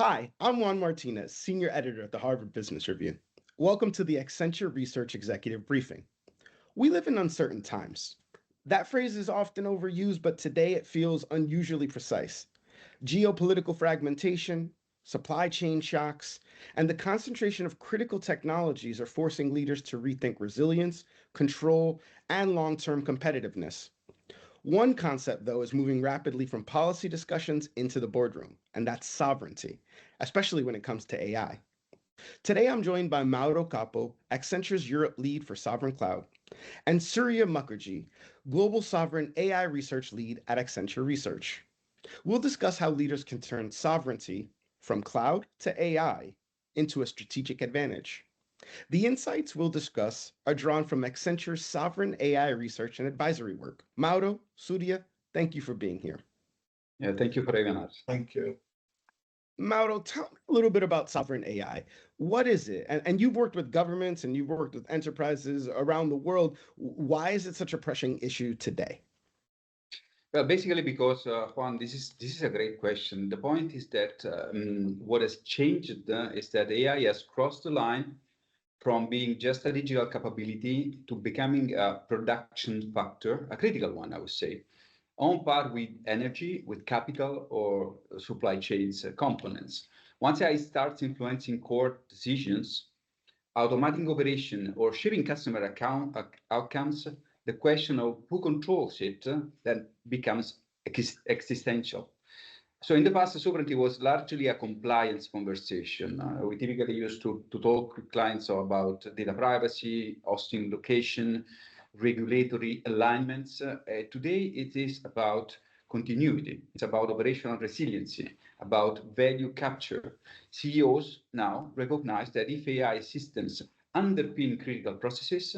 Hi, I'm Juan Martinez, Senior Editor at the Harvard Business Review. Welcome to the Accenture Research Executive Briefing. We live in uncertain times. That phrase is often overused, but today it feels unusually precise. Geopolitical fragmentation, supply chain shocks, and the concentration of critical technologies are forcing leaders to rethink resilience, control, and long-term competitiveness. One concept, though, is moving rapidly from policy discussions into the boardroom, and that's sovereignty, especially when it comes to AI. Today, I'm joined by Mauro Capo, Accenture's Europe lead for Sovereign Cloud, and Surya Mukherjee, Global Sovereign AI Research Lead at Accenture Research. We'll discuss how leaders can turn sovereignty from cloud to AI into a strategic advantage. The insights we'll discuss are drawn from Accenture's sovereign AI research and advisory work. Mauro, Surya, thank you for being here. Yeah, thank you for having us. Thank you. Mauro, tell me a little bit about sovereign AI. What is it? And you've worked with governments and you've worked with enterprises around the world. Why is it such a pressing issue today? Well, basically because, Juan, this is a great question. The point is that what has changed is that AI has crossed the line from being just a digital capability to becoming a production factor, a critical one, I would say, on par with energy, with capital, or supply chains components. Once AI starts influencing core decisions, automating operation, or shaping customer outcomes, the question of who controls it then becomes existential. So in the past, sovereignty was largely a compliance conversation. We typically used to talk with clients about data privacy, hosting location, regulatory alignments. Today, it is about continuity. It's about operational resiliency, about value capture. CEOs now recognize that if AI systems underpin critical processes,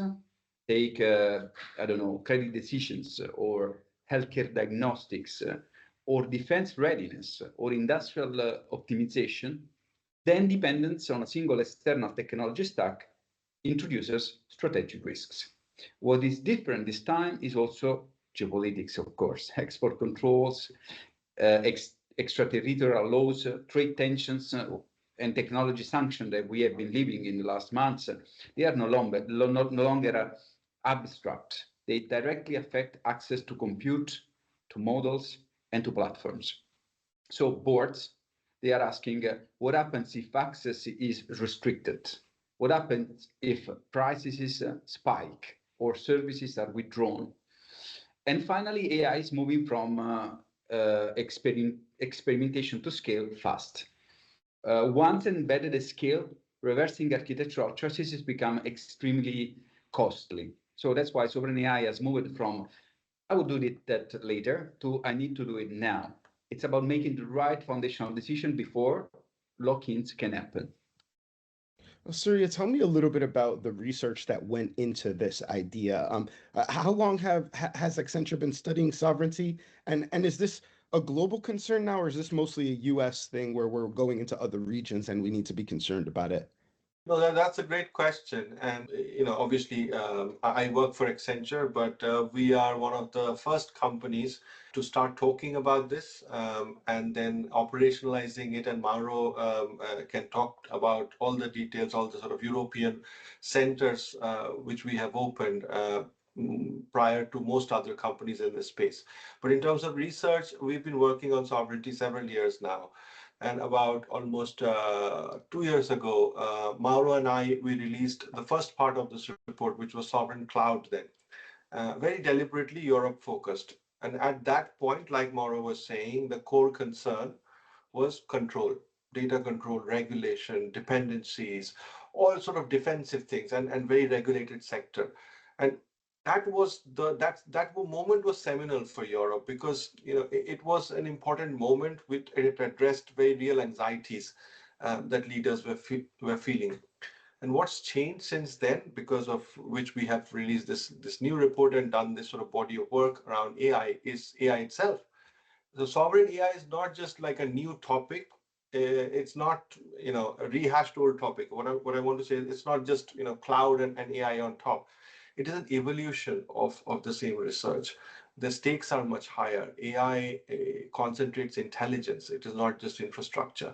take, credit decisions or healthcare diagnostics, or defense readiness or industrial optimization, then dependence on a single external technology stack introduces strategic risks. What is different this time is also geopolitics, of course, export controls, extraterritorial laws, trade tensions, and technology sanctions that we have been living in the last months. They are no longer abstract. They directly affect access to compute, to models, and to platforms. So boards, they are asking, what happens if access is restricted? What happens if prices spike or services are withdrawn? And finally, AI is moving from experimentation to scale fast. Once embedded at scale, reversing architectural choices has become extremely costly. So that's why sovereign AI has moved from I will do that later to I need to do it now. It's about making the right foundational decision before lock-ins can happen. Well, Surya, tell me a little bit about the research that went into this idea. How long has Accenture been studying sovereignty? And is this a global concern now, or is this mostly a US thing where we're going into other regions and we need to be concerned about it? No, that's a great question. And, obviously, I work for Accenture, but we are one of the first companies to start talking about this and then operationalizing it. And Mauro can talk about all the details, all the sort of European centers which we have opened prior to most other companies in this space. But in terms of research, we've been working on sovereignty several years now. And about almost 2 years ago, Mauro and we released the first part of this report, which was Sovereign Cloud then, very deliberately Europe focused. And at that point, like Mauro was saying, the core concern was control, data control, regulation, dependencies, all sort of defensive things and very regulated sector. And that moment was seminal for Europe because it was an important moment which it addressed very real anxieties that leaders were feeling. And what's changed since then, because of which we have released this new report and done this sort of body of work around AI, is AI itself. So sovereign AI is not just like a new topic. It's not a rehashed old topic. What I want to say is it's not just cloud and AI on top. it is an evolution of the same research. The stakes are much higher. AI concentrates intelligence. It is not just infrastructure.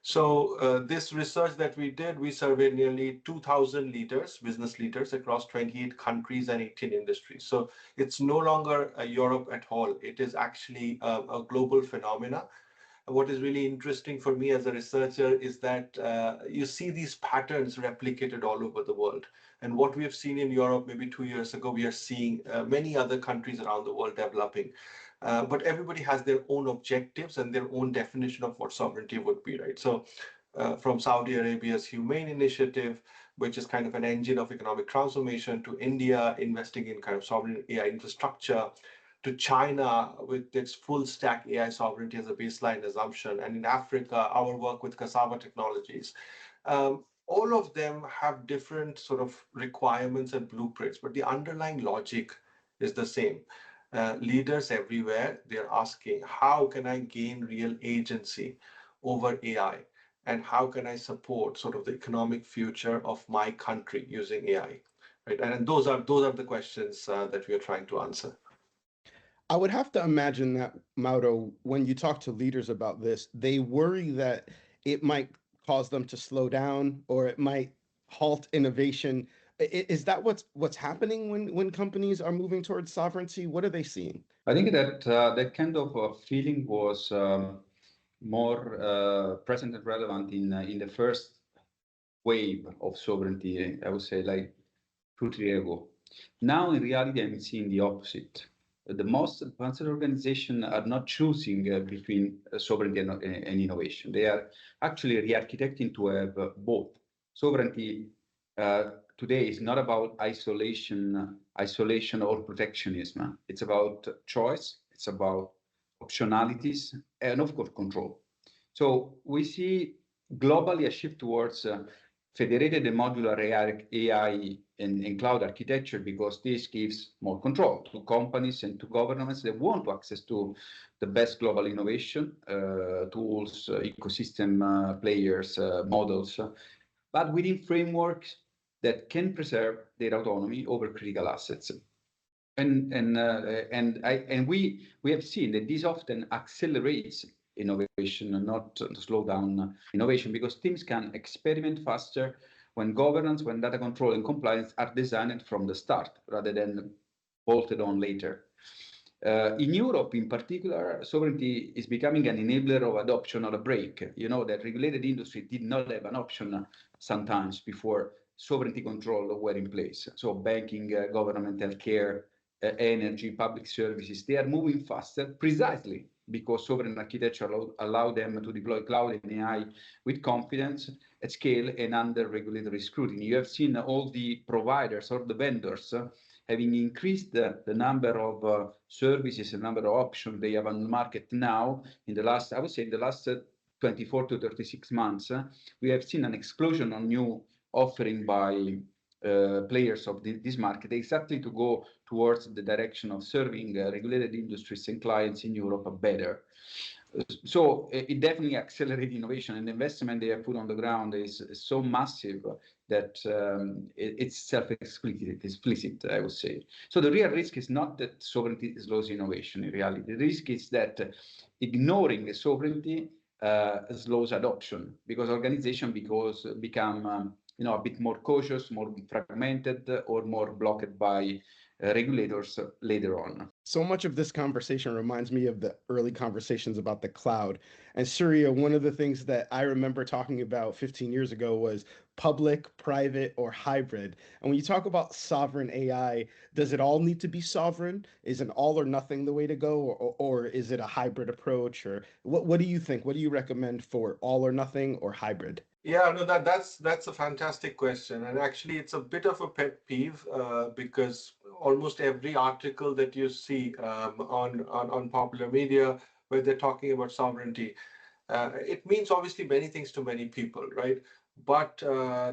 So this research that we did, we surveyed nearly 2,000 leaders, business leaders across 28 countries and 18 industries. So it's no longer Europe at all. It is actually a global phenomena. What is really interesting for me as a researcher is that you see these patterns replicated all over the world. And what we have seen in Europe maybe 2 years ago, we are seeing many other countries around the world developing. But everybody has their own objectives and their own definition of what sovereignty would be, right? So from Saudi Arabia's Humane Initiative, which is kind of an engine of economic transformation, to India investing in kind of sovereign AI infrastructure, to China with its full stack AI sovereignty as a baseline assumption, and in Africa, our work with Cassava Technologies. All of them have different sort of requirements and blueprints, but the underlying logic is the same. Leaders everywhere, they're asking, how can I gain real agency over AI? And how can I support sort of the economic future of my country using AI? Right? And those are the questions that we are trying to answer. I would have to imagine that, Mauro, when you talk to leaders about this, they worry that it might cause them to slow down or it might halt innovation. Is that what's happening when companies are moving towards sovereignty? What are they seeing? I think that that kind of feeling was more present and relevant in the first wave of sovereignty, I would say like 2, 3 years ago. Now, in reality, I'm seeing the opposite. The most advanced organizations are not choosing between sovereignty and innovation. They are actually re-architecting to have both. Sovereignty today is not about isolation or protectionism. It's about choice. It's about optionalities and, of course, control. So we see globally a shift towards federated and modular AI and cloud architecture, because this gives more control to companies and to governments that want access to the best global innovation tools, ecosystem players, models, but within frameworks that can preserve their autonomy over critical assets. And we have seen that this often accelerates innovation and not to slow down innovation, because teams can experiment faster when governance, when data control and compliance are designed from the start rather than bolted on later. In Europe, in particular, sovereignty is becoming an enabler of adoption, not a break. You know that regulated industry did not have an option sometimes before sovereignty control were in place. So banking, government, healthcare, energy, public services, they are moving faster precisely because sovereign architecture allow them to deploy cloud and AI with confidence at scale and under regulatory scrutiny. You have seen all the providers or the vendors having increased the number of services and number of options they have on the market now. In the last, I would say, in the last 24 to 36 months, we have seen an explosion on new offering by players of this market, exactly to go towards the direction of serving regulated industries and clients in Europe better. So it definitely accelerates innovation, and the investment they have put on the ground is so massive that it's self-explicit, I would say. So the real risk is not that sovereignty slows innovation in reality. The risk is that ignoring the sovereignty slows adoption, because organizations become a bit more cautious, more fragmented, or more blocked by regulators later on. So much of this conversation reminds me of the early conversations about the cloud. And Surya, one of the things that I remember talking about 15 years ago was public, private, or hybrid. And when you talk about sovereign AI, does it all need to be sovereign? Is an all or nothing the way to go? Or is it a hybrid approach? Or what do you think? What do you recommend for all or nothing or hybrid? Yeah, no, that's a fantastic question, and actually, it's a bit of a pet peeve because almost every article that you see on popular media where they're talking about sovereignty, it means obviously many things to many people, right? But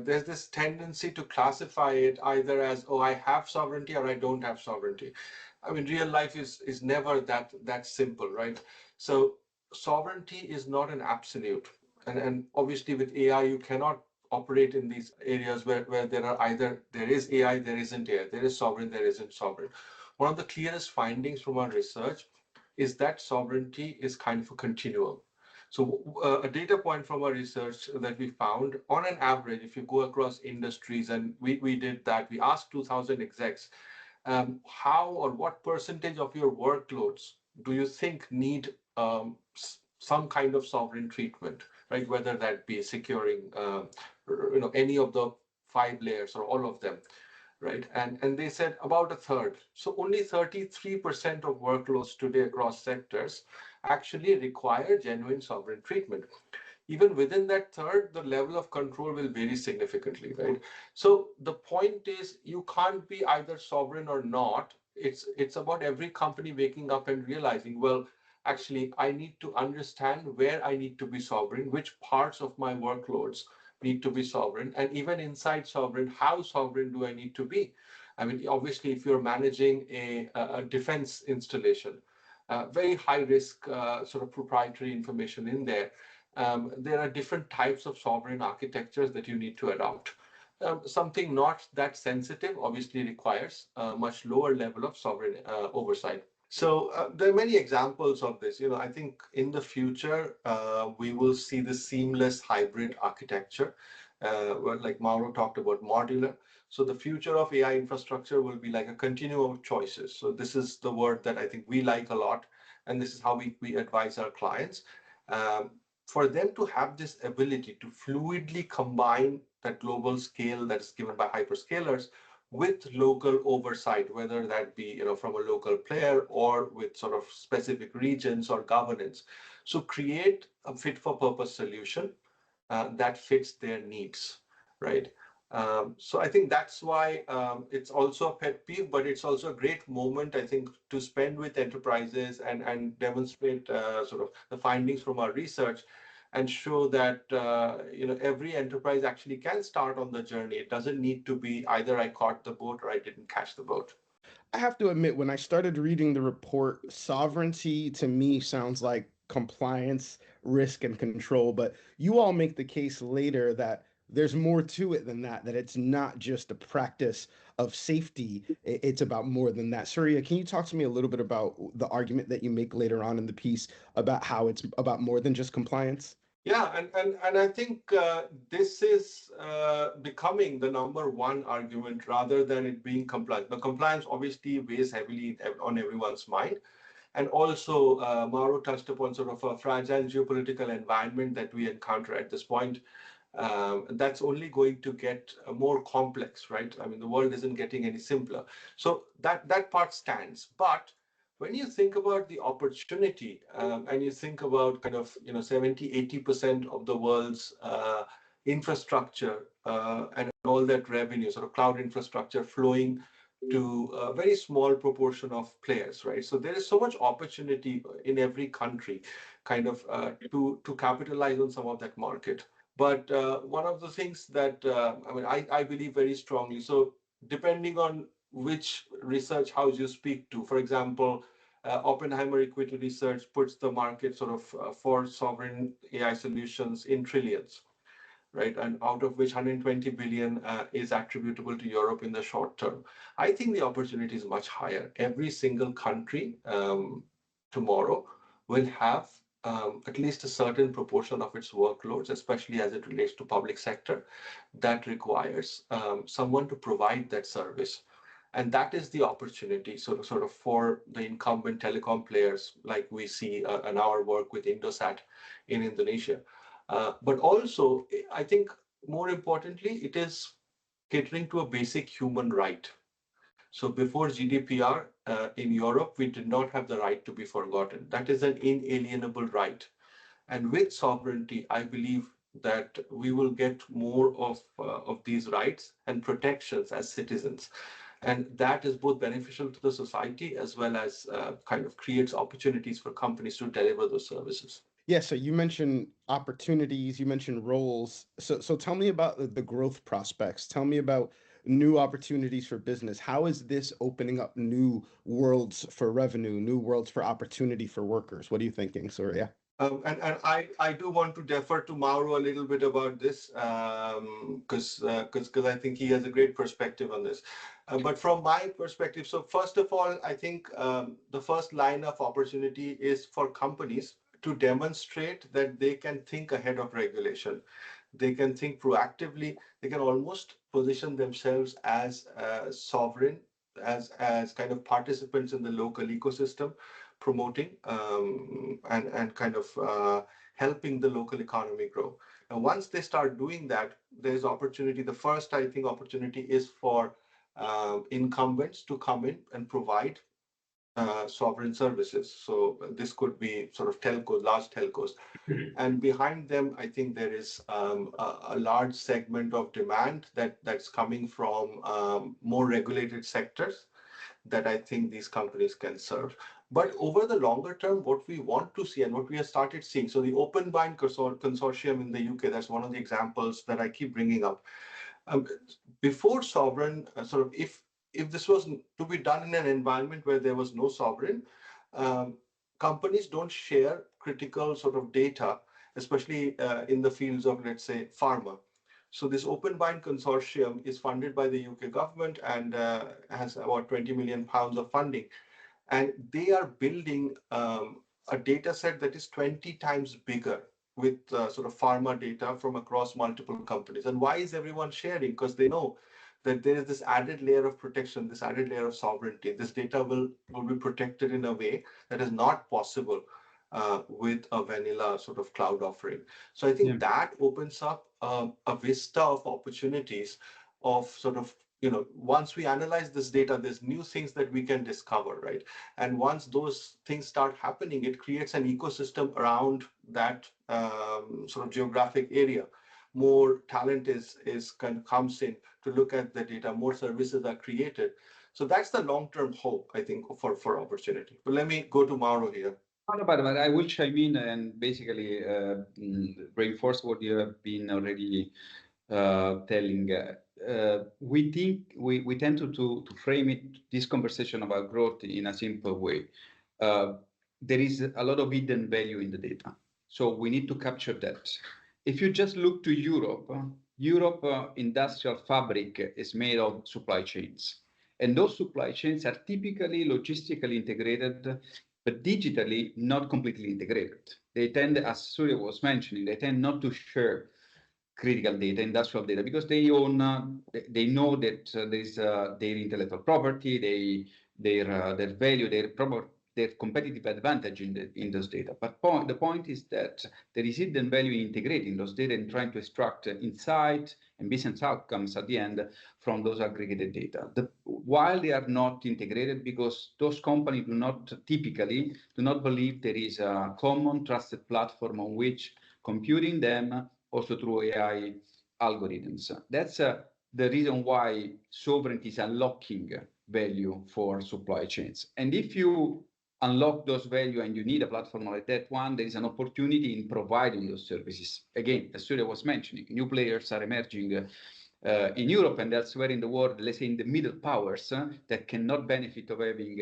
there's this tendency to classify it either as, oh, I have sovereignty or I don't have sovereignty. I mean, real life is never that simple, right? So sovereignty is not an absolute. And obviously with AI, you cannot operate in these areas where there is AI, there isn't AI, there is sovereign, there isn't sovereign. One of the clearest findings from our research is that sovereignty is kind of a continuum. So a data point from our research that we found, on an average, if you go across industries, and we did that, we asked 2,000 execs, how or what percentage of your workloads do you think need some kind of sovereign treatment, right? Whether that be securing, any of the 5 layers or all of them, right? And they said about a third. So only 33% of workloads today across sectors actually require genuine sovereign treatment. Even within that third, the level of control will vary significantly, right? So the point is, you can't be either sovereign or not. It's about every company waking up and realizing, well, actually, I need to understand where I need to be sovereign, which parts of my workloads need to be sovereign, and even inside sovereign, how sovereign do I need to be? I mean, obviously, if you're managing a defense installation, very high risk sort of proprietary information in there, there are different types of sovereign architectures that you need to adopt. Something not that sensitive obviously requires a much lower level of sovereign oversight. So there are many examples of this. I think in the future, we will see the seamless hybrid architecture, like Mauro talked about, modular. So the future of AI infrastructure will be like a continuum of choices. So this is the word that I think we like a lot, and this is how we advise our clients. For them to have this ability to fluidly combine that global scale that is given by hyperscalers with local oversight, whether that be from a local player or with sort of specific regions or governance. So create a fit for purpose solution that fits their needs, right? So I think that's why it's also a pet peeve, but it's also a great moment, I think, to spend with enterprises and demonstrate sort of the findings from our research and show that every enterprise actually can start on the journey. It doesn't need to be either I caught the boat or I didn't catch the boat. I have to admit, when I started reading the report, sovereignty to me sounds like compliance, risk, and control. But you all make the case later that there's more to it than that, that it's not just a practice of safety, it's about more than that. Surya, can you talk to me a little bit about the argument that you make later on in the piece about how it's about more than just compliance? Yeah, and I think this is becoming the number one argument rather than it being compliant. The compliance obviously weighs heavily on everyone's mind. And also, Mauro touched upon sort of a fragile geopolitical environment that we encounter at this point. That's only going to get more complex, right? I mean, the world isn't getting any simpler. So that part stands. But when you think about the opportunity and you think about kind of 70-80% of the world's infrastructure and all that revenue, sort of cloud infrastructure flowing to a very small proportion of players, right? So there is so much opportunity in every country kind of to capitalize on some of that market. But one of the things that I believe very strongly, so depending on which research house you speak to, for example, Oppenheimer Equity Research puts the market sort of for sovereign AI solutions in trillions, right? And out of which 120 billion is attributable to Europe in the short term. I think the opportunity is much higher. Every single country tomorrow will have at least a certain proportion of its workloads, especially as it relates to public sector, that requires someone to provide that service. And that is the opportunity sort of for the incumbent telecom players, like we see in our work with Indosat in Indonesia. But also, I think more importantly, it is catering to a basic human right. So before GDPR in Europe, we did not have the right to be forgotten. That is an inalienable right. And with sovereignty, I believe that we will get more of these rights and protections as citizens. And that is both beneficial to the society as well as kind of creates opportunities for companies to deliver those services. Yeah, so you mentioned opportunities, you mentioned roles. So tell me about the growth prospects. Tell me about new opportunities for business. How is this opening up new worlds for revenue, new worlds for opportunity for workers? What are you thinking, Surya? And I do want to defer to Mauro a little bit about this because I think he has a great perspective on this. But from my perspective, so first of all, I think the first line of opportunity is for companies to demonstrate that they can think ahead of regulation. They can think proactively. They can almost position themselves as sovereign, as kind of participants in the local ecosystem, promoting and kind of helping the local economy grow. And once they start doing that, there's opportunity. The first, I think, opportunity is for incumbents to come in and provide sovereign services. So this could be sort of telcos, large telcos. And behind them, I think there is a large segment of demand that's coming from more regulated sectors that I think these companies can serve. But over the longer term, what we want to see and what we have started seeing, so the Open Bind Consortium in the UK, that's one of the examples that I keep bringing up. Um, Before sovereign, sort of if this was to be done in an environment where there was no sovereign, um, companies don't share critical sort of data, especially in the fields of, let's say, pharma. So this Open Bind Consortium is funded by the UK government and has about 20 million pounds of funding. And they are building a data set that is 20 times bigger with sort of pharma data from across multiple companies. And why is everyone sharing? Because they know that there is this added layer of protection, this added layer of sovereignty. This data will be protected in a way that is not possible with a vanilla sort of cloud offering. So I think that opens up a vista of opportunities of sort of, once we analyze this data, there's new things that we can discover, right? And once those things start happening, it creates an ecosystem around that sort of geographic area. More talent comes in to look at the data, more services are created. So that's the long-term hope, I think, for opportunity. But let me go to Mauro here. No, but I will chime in and basically reinforce what you have been already telling. We think we tend to frame it, this conversation about growth, in a simple way. There is a lot of hidden value in the data, so we need to capture that. If you just look to Europe industrial fabric is made of supply chains, and those supply chains are typically logistically integrated, but digitally not completely integrated. They tend, as Surya was mentioning, they tend not to share critical data, industrial data, because they own, they know that there is their intellectual property, their value, their competitive advantage in those data. But the point is that there is hidden value in integrating those data and trying to extract insight and business outcomes at the end from those aggregated data. While they are not integrated, because those companies typically do not believe there is a common trusted platform on which computing them also through AI algorithms. That's the reason why sovereignty is unlocking value for supply chains. And if you unlock those value and you need a platform like that one, there is an opportunity in providing those services. Again, as Surya was mentioning, new players are emerging in Europe and elsewhere in the world, let's say in the middle powers that cannot benefit of having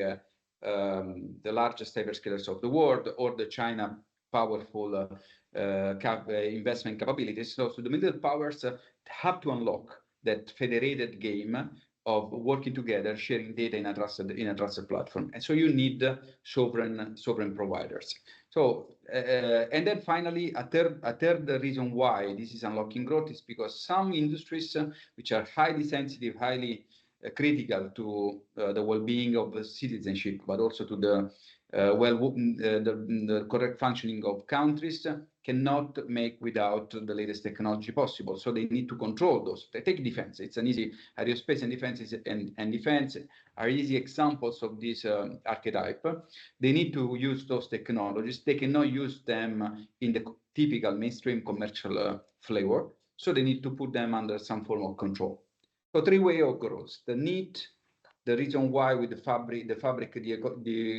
the largest hyperscalers of the world or the China powerful investment capabilities. So the middle powers have to unlock that federated game of working together, sharing data in a trusted platform. And so you need sovereign providers. So and then finally, a third reason why this is unlocking growth is because some industries which are highly sensitive, highly critical to the well-being of the citizenship, but also to the the correct functioning of countries, cannot make without the latest technology possible. So they need to control those. They take defense. It's an easy aerospace and defense and defense are easy examples of this archetype. They need to use those technologies. They cannot use them in the typical mainstream commercial flavor. So they need to put them under some form of control. So three ways of growth: the need, the reason why with the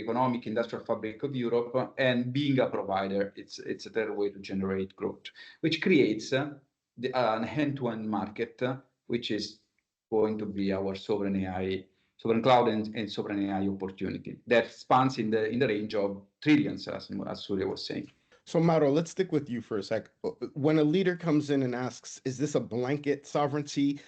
economic industrial fabric of Europe, and being a provider, it's a third way to generate growth, which creates an end-to-end market, which is going to be our sovereign AI, sovereign cloud and sovereign AI opportunity that spans in the range of trillions, as Surya was saying. So, Mauro, let's stick with you for a sec. When a leader comes in and asks, is this a blanket sovereignty?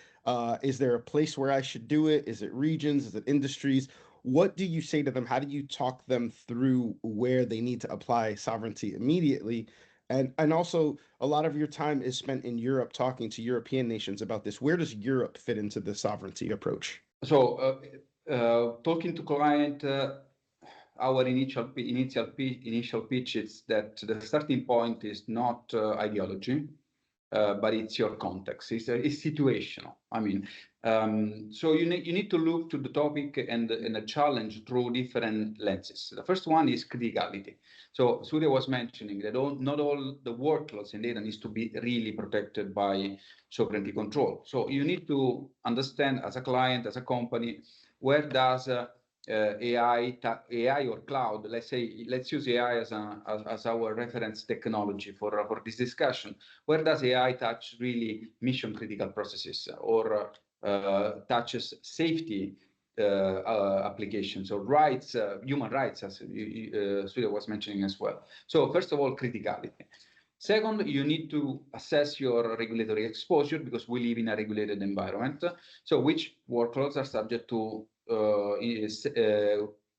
Is there a place where I should do it? Is it regions? Is it industries? What do you say to them? How do you talk them through where they need to apply sovereignty immediately? And also, a lot of your time is spent in Europe talking to European nations about this. Where does Europe fit into the sovereignty approach? So, talking to client, our initial pitch is that the starting point is not ideology, but it's your context. It's situational. I mean, so you need to look to the topic and the challenge through different lenses. The first one is criticality. So Surya was mentioning that not all the workloads in data needs to be really protected by sovereignty control. So you need to understand as a client, as a company, where does AI or cloud, let's use AI as our reference technology for this discussion. Where does AI touch really mission critical processes or touches safety applications or rights, human rights, as Surya was mentioning as well. So first of all, criticality. Second, you need to assess your regulatory exposure because we live in a regulated environment. So which workloads are subject to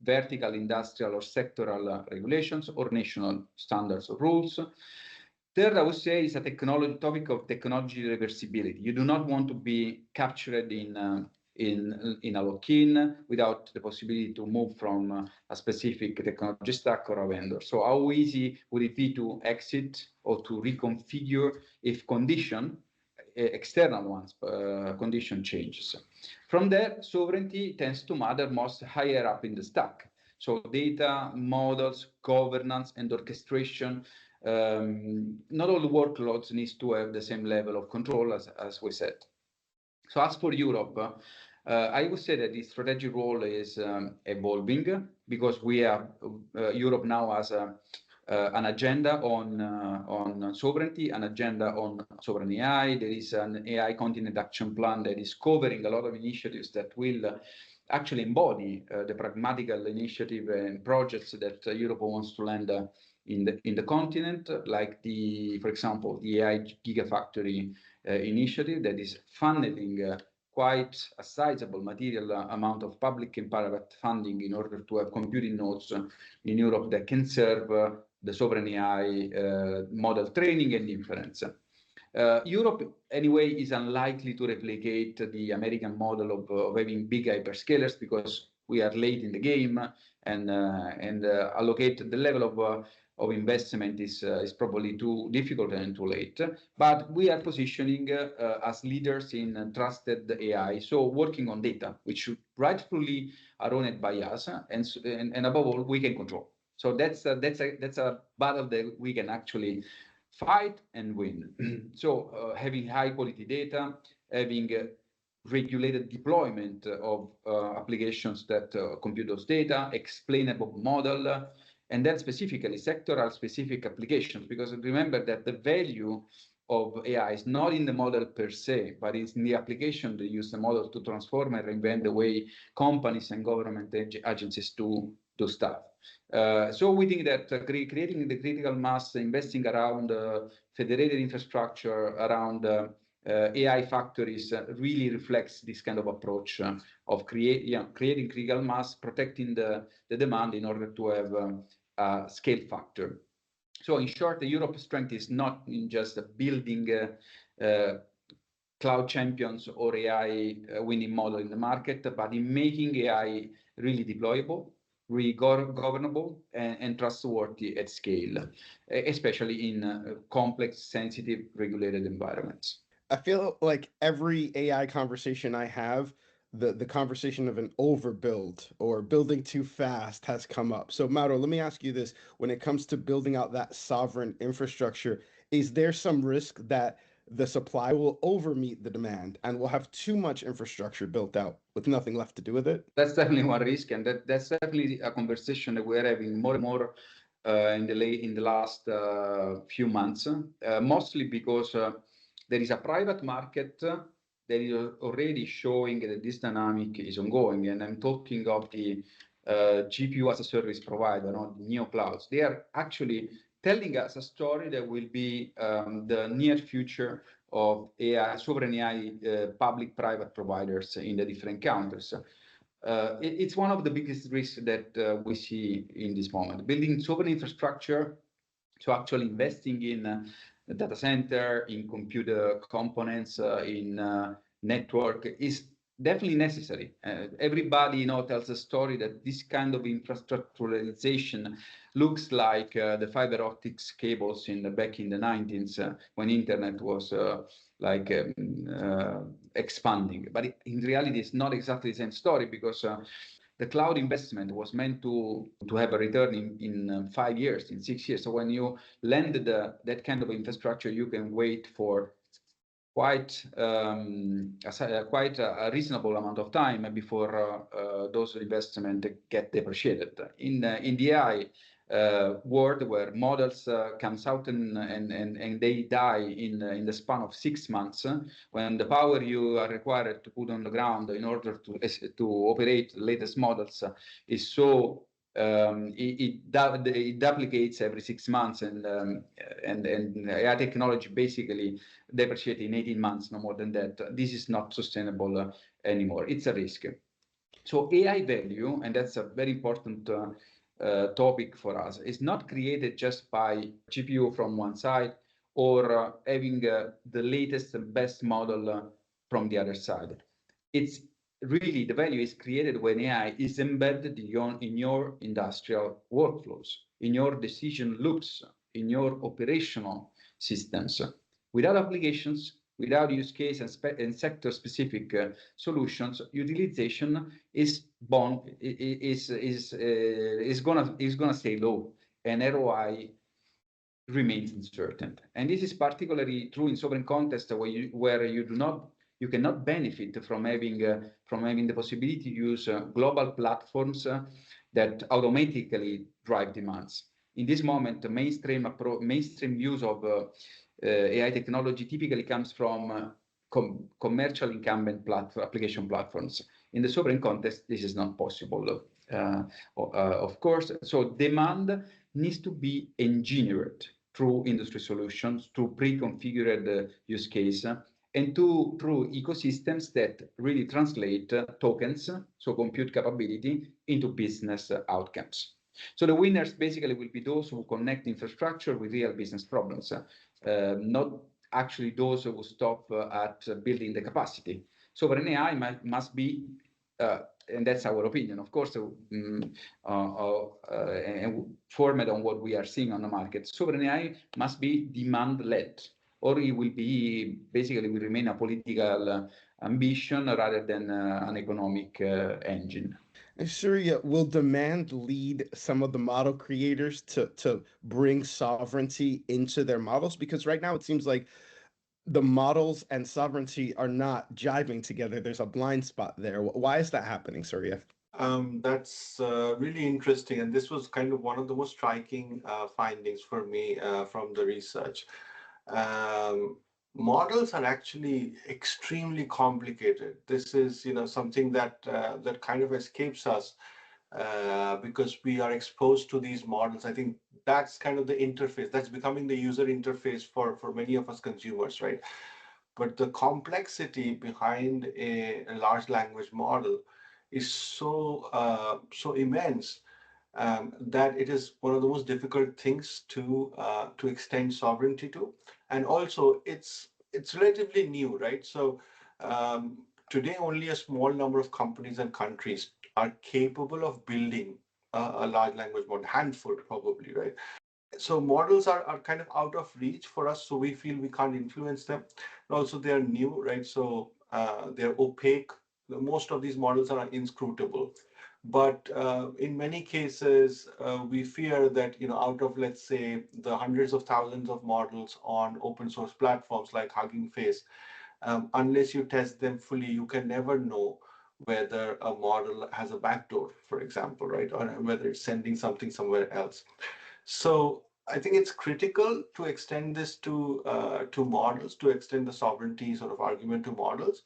vertical, industrial, or sectoral regulations or national standards or rules. Third, I would say is a topic of technology reversibility. You do not want to be captured in a lock-in without the possibility to move from a specific technology stack or a vendor. So how easy would it be to exit or to reconfigure if external ones, condition changes? From there, sovereignty tends to matter most higher up in the stack. So data, models, governance, and orchestration. Not all the workloads needs to have the same level of control as we said. So as for Europe, I would say that the strategic role is evolving because we have Europe now has an agenda on sovereignty, an agenda on sovereign AI. There is an AI continent action plan that is covering a lot of initiatives that will actually embody the pragmatical initiative and projects that Europe wants to land in the continent, like for example, the AI Gigafactory initiative that is funneling quite a sizable material amount of public and private funding in order to have computing nodes in Europe that can serve the sovereign AI model training and inference. Europe, anyway, is unlikely to replicate the American model of having big hyperscalers because we are late in the game and allocate the level of investment is probably too difficult and too late. But we are positioning as leaders in trusted AI, so working on data, which rightfully are owned by us, and above all, we can control. So that's a battle that we can actually fight and win. So having high quality data, having regulated deployment of applications that compute those data, explainable model, and then specifically sectoral specific applications, because remember that the value of AI is not in the model per se, but it's in the application that use the model to transform and reinvent the way companies and government agencies do stuff. So we think that creating the critical mass, investing around federated infrastructure, around AI factories really reflects this kind of approach of creating critical mass, protecting the demand in order to have a scale factor. So in short, the Europe strength is not in just building cloud champions or AI winning model in the market, but in making AI really deployable, governable, and trustworthy at scale, especially in complex, sensitive, regulated environments. I feel like every AI conversation I have, the conversation of an overbuild or building too fast has come up. So Mauro, let me ask you this. When it comes to building out that sovereign infrastructure, is there some risk that the supply will overmeet the demand and we'll have too much infrastructure built out with nothing left to do with it? That's definitely one risk, and that's definitely a conversation that we're having more and more in the last few months, mostly because there is a private market that is already showing that this dynamic is ongoing, and I'm talking of the GPU as a service provider, the neo clouds. They are actually telling us a story that will be the near future of AI, sovereign AI, public-private providers in the different countries. It's one of the biggest risks that we see in this moment. Building sovereign infrastructure, so actually investing in the data center, in computer components, in network is definitely necessary. Everybody tells a story that this kind of infrastructuralization looks like the fiber optics cables back in the 90s when internet was expanding. But in reality, it's not exactly the same story, because the cloud investment was meant to have a return in 5 years, in 6 years. So when you land that kind of infrastructure, you can wait for quite a reasonable amount of time before those investments get depreciated. In the AI world, where models comes out and they die in the span of 6 months, when the power you are required to put on the ground in order to operate the latest models is so it duplicates every 6 months, and AI technology basically depreciate in 18 months, no more than that. This is not sustainable anymore. It's a risk. So AI value, and that's a very important topic for us, is not created just by GPU from one side, or having the latest and best model from the other side. It's really, the value is created when AI is embedded in your industrial workflows, in your decision loops, in your operational systems. Without applications, without use case and sector-specific solutions, utilization is gonna stay low, and ROI remains uncertain. And this is particularly true in sovereign context, where you cannot benefit from having the possibility to use global platforms that automatically drive demands. In this moment, the mainstream use of AI technology typically comes from commercial incumbent application platforms. In the sovereign context, this is not possible, of course. So demand needs to be engineered through industry solutions, through pre-configured use case, and through ecosystems that really translate tokens, so compute capability, into business outcomes. So the winners basically will be those who connect infrastructure with real business problems, not actually those who stop at building the capacity. Sovereign AI must be, and that's our opinion, of course, and formed on what we are seeing on the market. Sovereign AI must be demand-led, or it will be basically will remain a political ambition rather than an economic engine. And Surya, will demand lead some of the model creators to bring sovereignty into their models? Because right now it seems like the models and sovereignty are not jiving together. There's a blind spot there. Why is that happening, Surya? That's really interesting, and this was kind of one of the most striking findings for me from the research. Models are actually extremely complicated. This is, something that that kind of escapes us because we are exposed to these models. I think that's kind of the interface. That's becoming the user interface for many of us consumers, right? But the complexity behind a large language model is so immense that it is one of the most difficult things to extend sovereignty to, and also it's relatively new, right? So today only a small number of companies and countries are capable of building a large language model, handful probably, right? So models are kind of out of reach for us, so we feel we can't influence them. And also they are new, right? So they're opaque. Most of these models are inscrutable. But in many cases, we fear that, out of, let's say, the hundreds of thousands of models on open source platforms like Hugging Face, unless you test them fully, you can never know whether a model has a backdoor, for example, right? Or whether it's sending something somewhere else. So I think it's critical to extend this to models, to extend the sovereignty sort of argument to models.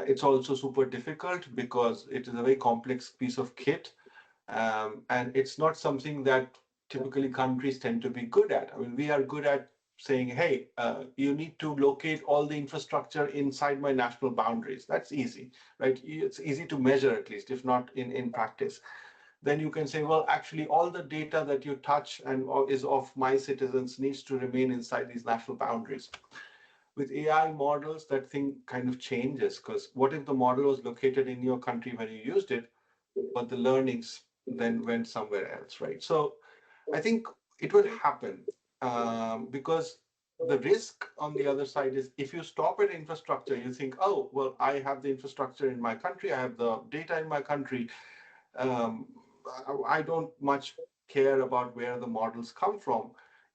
It's also super difficult because it is a very complex piece of kit, and it's not something that typically countries tend to be good at. I mean, we are good at saying, hey, you need to locate all the infrastructure inside my national boundaries. That's easy, right? It's easy to measure, at least, if not in practice. Then you can say, well, actually, all the data that you touch and is of my citizens needs to remain inside these national boundaries. With AI models, that thing kind of changes, because what if the model was located in your country when you used it, but the learnings then went somewhere else, right? So I think it will happen, because the risk on the other side is if you stop at infrastructure, you think, oh, well, I have the infrastructure in my country, I have the data in my country. Um, I don't much care about where the models come from.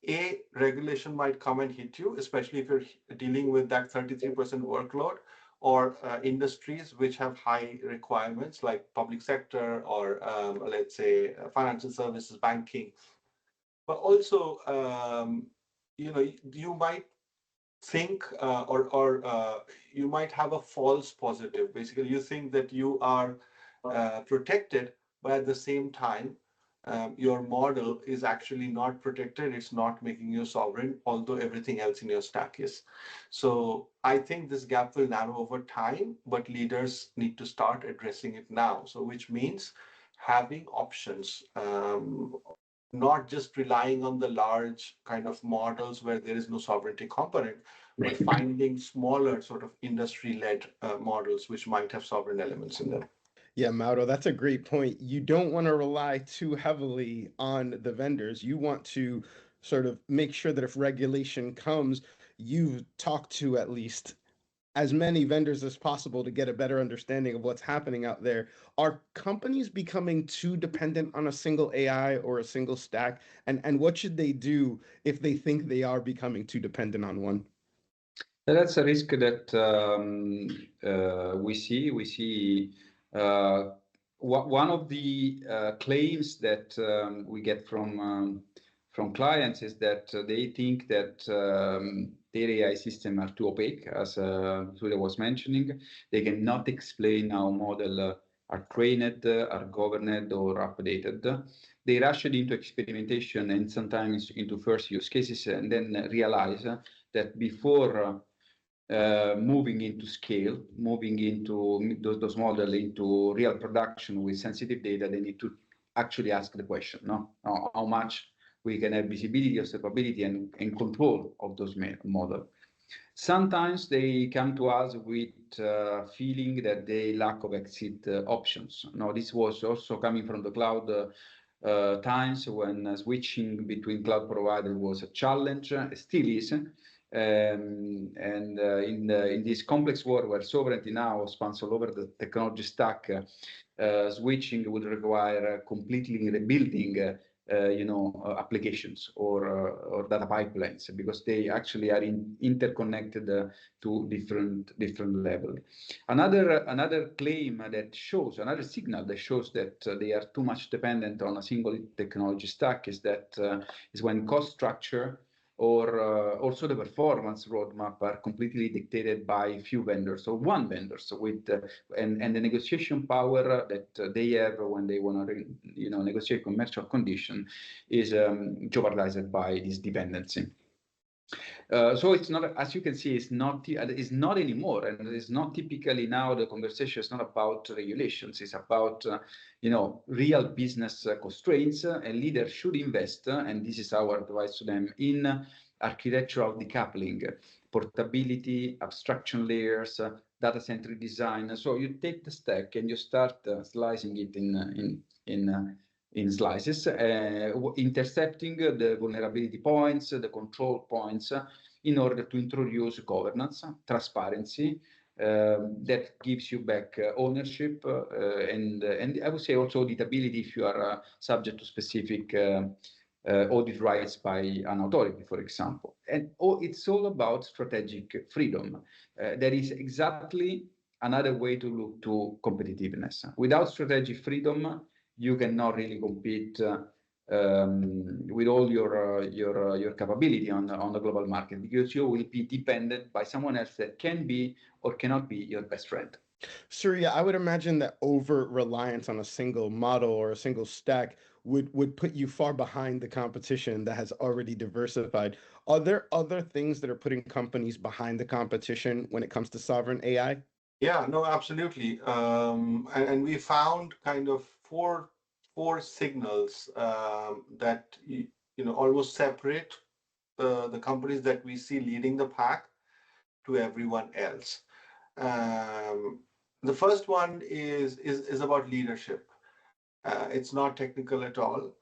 A regulation might come and hit you, especially if you're dealing with that 33% workload, or industries which have high requirements like public sector, or let's say financial services, banking. But also, you might think, or you might have a false positive. Basically, you think that you are protected, but at the same time, your model is actually not protected. It's not making you sovereign, although everything else in your stack is. So I think this gap will narrow over time, but leaders need to start addressing it now. So which means having options, not just relying on the large kind of models where there is no sovereignty component, but finding smaller sort of industry-led models which might have sovereign elements in them. Yeah, Mauro, that's a great point. You don't want to rely too heavily on the vendors. You want to sort of make sure that if regulation comes, you've talked to at least as many vendors as possible to get a better understanding of what's happening out there. Are companies becoming too dependent on a single AI or a single stack? And what should they do if they think they are becoming too dependent on one? That's a risk that we see. We see one of the claims that we get from clients is that they think that their AI system are too opaque, as Surya was mentioning. They cannot explain how model are trained, are governed, or updated. They rush into experimentation and sometimes into first use cases, and then realize that before moving into scale, moving into those models into real production with sensitive data, they need to actually ask the question, no? How much we can have visibility, observability, and control of those models. Sometimes they come to us with feeling that they lack of exit options. Now, this was also coming from the cloud times when switching between cloud providers was a challenge, still is. In this complex world where sovereignty now spans all over the technology stack, switching would require completely rebuilding applications or data pipelines, because they actually are interconnected to different level. Another claim that shows, another signal that shows that they are too much dependent on a single technology stack is when cost structure or also the performance roadmap are completely dictated by a few vendors or one vendor. So with and the negotiation power that they have when they want to negotiate commercial condition is jeopardized by this dependency. So it's not, as you can see, it's not anymore, and it's not typically now. The conversation is not about regulations; it's about real business constraints, and leaders should invest. And this is our advice to them in architectural decoupling, portability, abstraction layers, data-centric design. So you take the stack and you start slicing it in slices, intercepting the vulnerability points, the control points, in order to introduce governance, transparency, that gives you back ownership, and I would say also auditability if you are subject to specific audit rights by an authority, for example. And it's all about strategic freedom. That is exactly another way to look to competitiveness. Without strategic freedom, you cannot really compete with all your capability on the global market, because you will be dependent by someone else that can be or cannot be your best friend. Surya, I would imagine that over reliance on a single model or a single stack would put you far behind the competition that has already diversified. Are there other things that are putting companies behind the competition when it comes to sovereign AI? Yeah, no, absolutely. And we found kind of four signals that almost separate the companies that we see leading the pack to everyone else. Um, the first one is about leadership. It's not technical at all.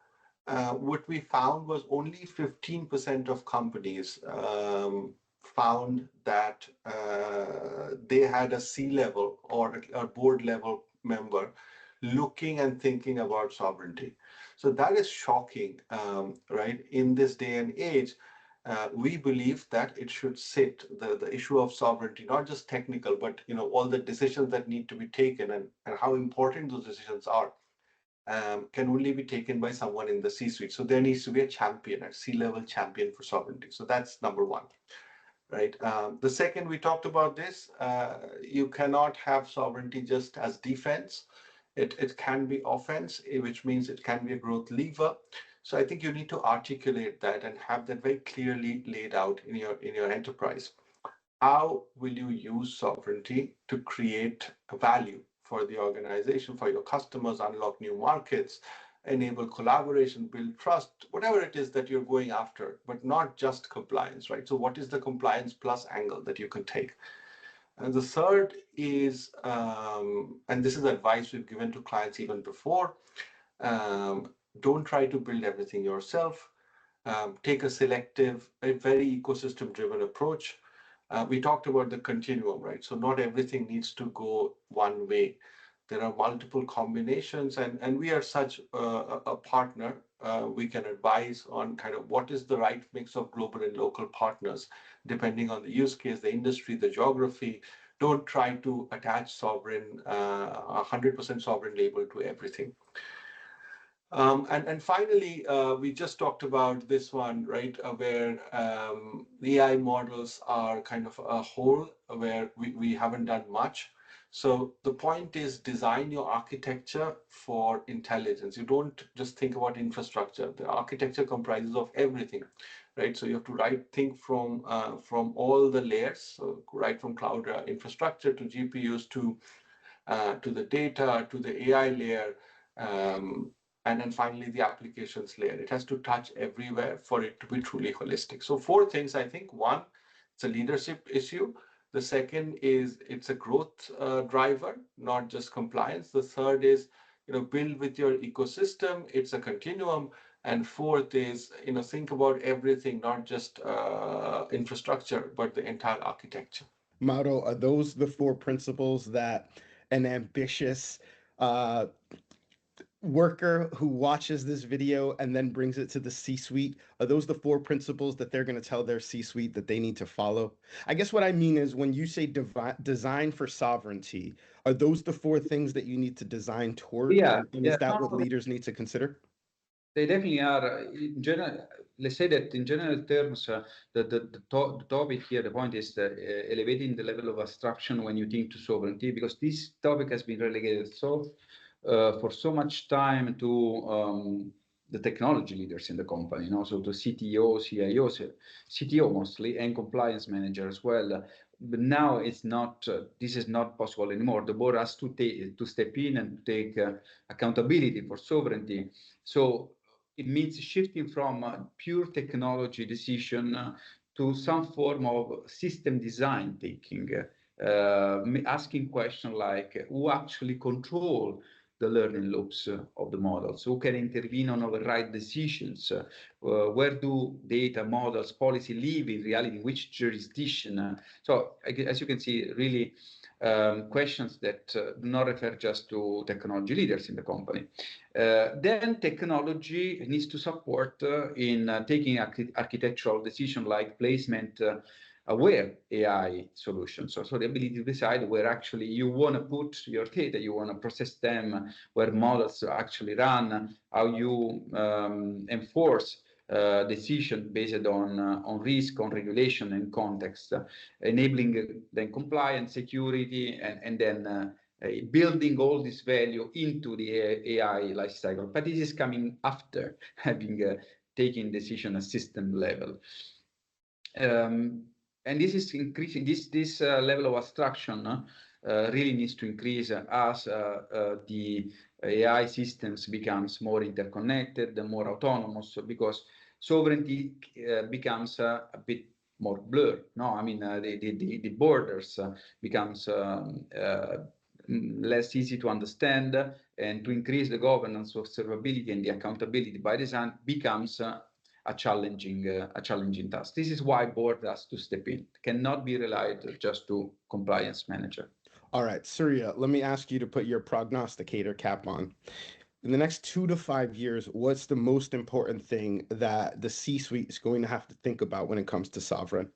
What we found was only 15% of companies found that they had a C-level or a board level member looking and thinking about sovereignty. So that is shocking, right? In this day and age, we believe that it should sit the issue of sovereignty, not just technical, but all the decisions that need to be taken and how important those decisions are can only be taken by someone in the C-suite. So there needs to be a champion, a C-level champion for sovereignty. So that's number one, right? The second, we talked about this, you cannot have sovereignty just as defense. It can be offense, which means it can be a growth lever. So I think you need to articulate that and have that very clearly laid out in your enterprise. How will you use sovereignty to create value for the organization, for your customers, unlock new markets, enable collaboration, build trust, whatever it is that you're going after, but not just compliance, right? So what is the compliance plus angle that you can take? And the third is, and this is advice we've given to clients even before, don't try to build everything yourself. Take a selective, a very ecosystem-driven approach. We talked about the continuum, right? So not everything needs to go one way. There are multiple combinations, and we are such a partner. We can advise on kind of what is the right mix of global and local partners, depending on the use case, the industry, the geography. Don't try to attach sovereign, 100% sovereign label to everything. And finally, we just talked about this one, right, where the AI models are kind of a whole where we haven't done much. So the point is design your architecture for intelligence. You don't just think about infrastructure. The architecture comprises of everything, right? So you have to think from all the layers, so right from cloud infrastructure to GPUs to the data to the AI layer. And then finally, the applications layer. It has to touch everywhere for it to be truly holistic. So four things, I think. One, it's a leadership issue. The second is it's a growth driver, not just compliance. The third is, build with your ecosystem. It's a continuum. And fourth is, think about everything, not just infrastructure, but the entire architecture. Mauro, are those the four principles that an ambitious uh, worker who watches this video and then brings it to the C-suite, are those the four principles that they're going to tell their C-suite that they need to follow? I guess what I mean is when you say design for sovereignty, are those the four things that you need to design toward? Yeah, And yeah, is that no, what no, leaders need to consider? they definitely are. In general, let's say that in general terms, the topic here, the point is elevating the level of abstraction when you think to sovereignty, because this topic has been relegated for so much time to the technology leaders in the company, so to CTO, CIOs, CTO mostly, and compliance manager as well. But now it's not. This is not possible anymore. The board has to step in and take accountability for sovereignty. So it means shifting from pure technology decision to some form of system design thinking, asking questions like who actually control the learning loops of the models, who can intervene on override decisions, where do data models policy live in reality, in which jurisdiction. So as you can see, really questions that do not refer just to technology leaders in the company. Then technology needs to support in taking architectural decisions like placement aware AI solutions. So the ability to decide where actually you want to put your data, you want to process them, where models actually run, how you enforce decision based on risk, on regulation and context, enabling then compliance, security, and then building all this value into the AI life cycle. But this is coming after having taken decision at system level. And this is increasing, this level of abstraction really needs to increase as the AI systems becomes more interconnected, more autonomous, because sovereignty becomes a bit more blurred. No, I mean the borders becomes less easy to understand, and to increase the governance, observability, and the accountability by design becomes a challenging task. This is why board has to step in. It cannot be relied just to compliance manager. All right, Surya, let me ask you to put your prognosticator cap on. In the next 2 to 5 years, what's the most important thing that the C-suite is going to have to think about when it comes to sovereign?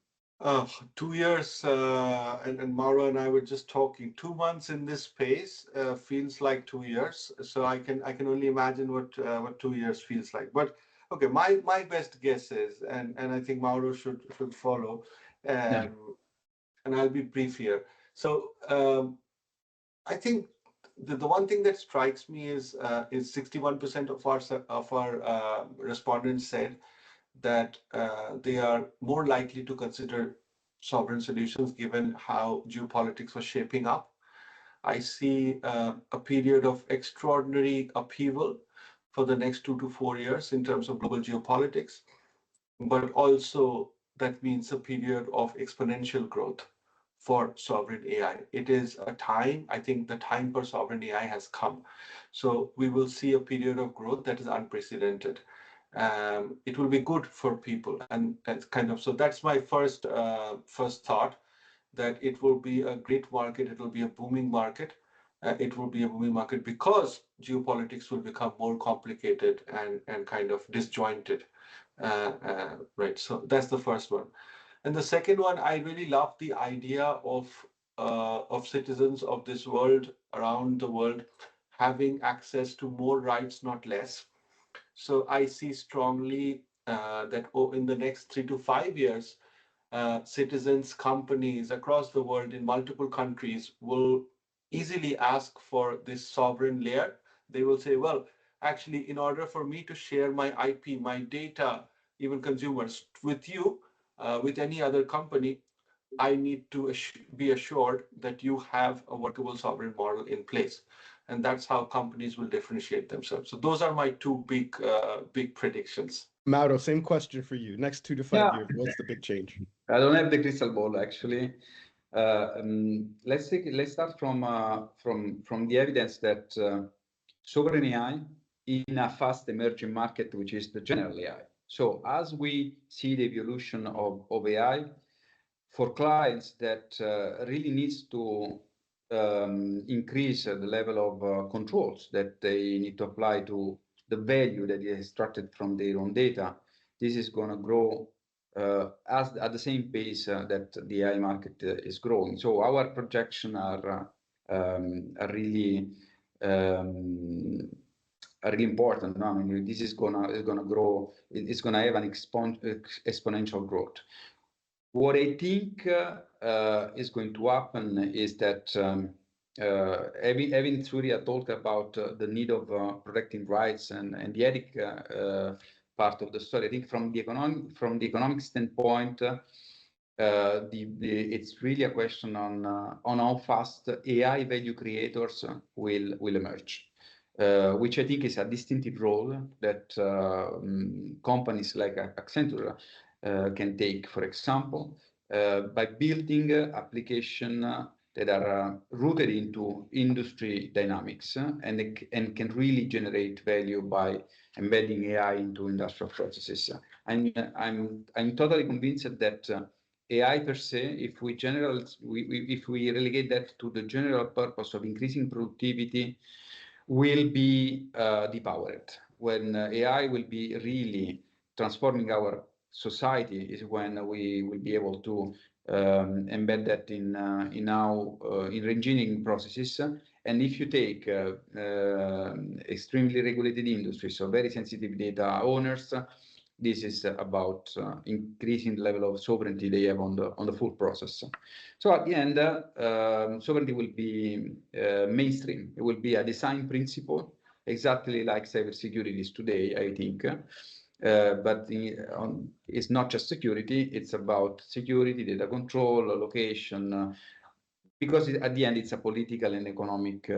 2 years, and Mauro and I were just talking. 2 months in this space feels like 2 years. So I can only imagine what 2 years feels like. But okay, my best guess is, and I think Mauro should follow, and I'll be brief here. So I think the one thing that strikes me is 61% of our respondents said that they are more likely to consider sovereign solutions given how geopolitics was shaping up. I see a period of extraordinary upheaval for the next 2 to 4 years in terms of global geopolitics, but also that means a period of exponential growth for sovereign AI. It is a time, I think the time for sovereign AI has come. So we will see a period of growth that is unprecedented. It will be good for people, and that's kind of, so that's my first thought, that it will be a great market. It will be a booming market. It will be a booming market because geopolitics will become more complicated and kind of disjointed. Right. So that's the first one. And the second one, I really love the idea of citizens of this world, around the world, having access to more rights, not less. So I see strongly that in the next 3 to 5 years, citizens, companies across the world in multiple countries will easily ask for this sovereign layer. They will say, well, actually, in order for me to share my IP, my data, even consumers with you, with any other company, I need to be assured that you have a workable sovereign model in place. And that's how companies will differentiate themselves. So those are my two big predictions. Mauro, same question for you. Next 2 to 5 years, what's the big change? I don't have the crystal ball, actually. Let's start from the evidence that sovereign AI in a fast emerging market, which is the general AI. So as we see the evolution of AI, for clients that really needs to increase the level of controls that they need to apply to the value that is extracted from their own data, this is going to grow at the same pace that the AI market is growing. So our projections are really important. No? I mean, this is gonna grow. It's gonna have an exponential growth. What I think is going to happen is that having Surya talked about the need of protecting rights and the ethic part of the story, I think from the economic standpoint, it's really a question on how fast AI value creators will emerge. Which I think is a distinctive role that companies like Accenture can take, for example, by building applications that are rooted into industry dynamics and can really generate value by embedding AI into industrial processes. I'm totally convinced that AI per se, if we relegate that to the general purpose of increasing productivity, will be depowered. When AI will be really transforming our society is when we will be able to embed that in engineering processes. And if you take extremely regulated industries, so very sensitive data owners, this is about increasing the level of sovereignty they have on the full process. So at the end, sovereignty will be mainstream. It will be a design principle, exactly like cybersecurity is today, I think. But it's not just security, it's about security, data control, location, because at the end it's a political and economic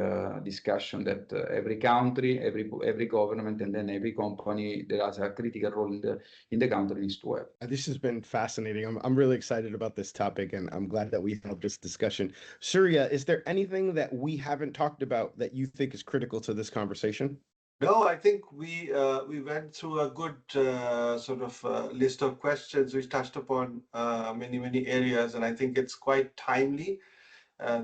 discussion that every country, every government, and then every company that has a critical role in the country needs to have. This has been fascinating. I'm really excited about this topic, and I'm glad that we had this discussion. Surya, is there anything that we haven't talked about that you think is critical to this conversation? No, I think we went through a good sort of list of questions which touched upon many areas, and I think it's quite timely.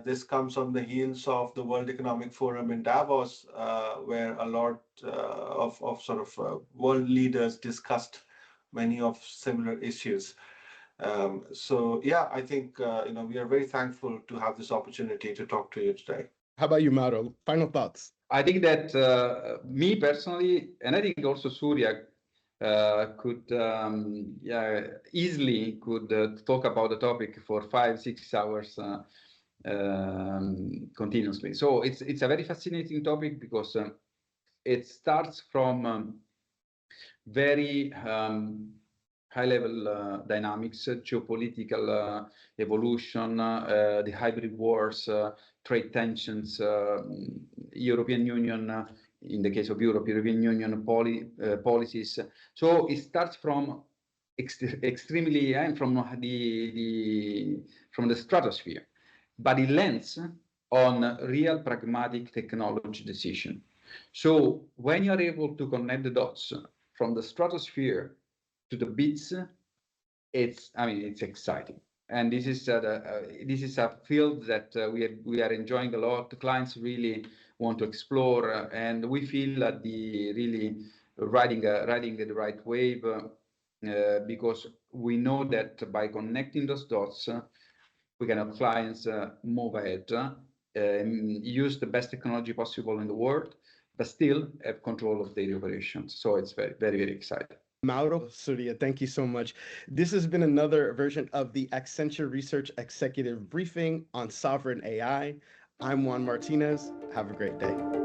This comes on the heels of the World Economic Forum in Davos, where a lot of sort of world leaders discussed many of similar issues. So yeah, I think we are very thankful to have this opportunity to talk to you today. How about you, Mauro? Final thoughts. I think that me personally, and I think also Surya could easily talk about the topic for 5-6 hours continuously. So it's a very fascinating topic because it starts from very high-level dynamics, geopolitical evolution, the hybrid wars, trade tensions, European Union, in the case of Europe, European Union policies. So it starts from extremely from the stratosphere, but it lands on real pragmatic technology decision. So when you are able to connect the dots from the stratosphere to the bits, it's exciting. And this is a field that we are enjoying a lot. The clients really want to explore, and we feel that really riding the right wave because we know that by connecting those dots, we can have clients move ahead, use the best technology possible in the world, but still have control of daily operations. So it's very exciting. Mauro, Surya, thank you so much. This has been another version of the Accenture Research Executive Briefing on Sovereign AI. I'm Juan Martinez. Have a great day.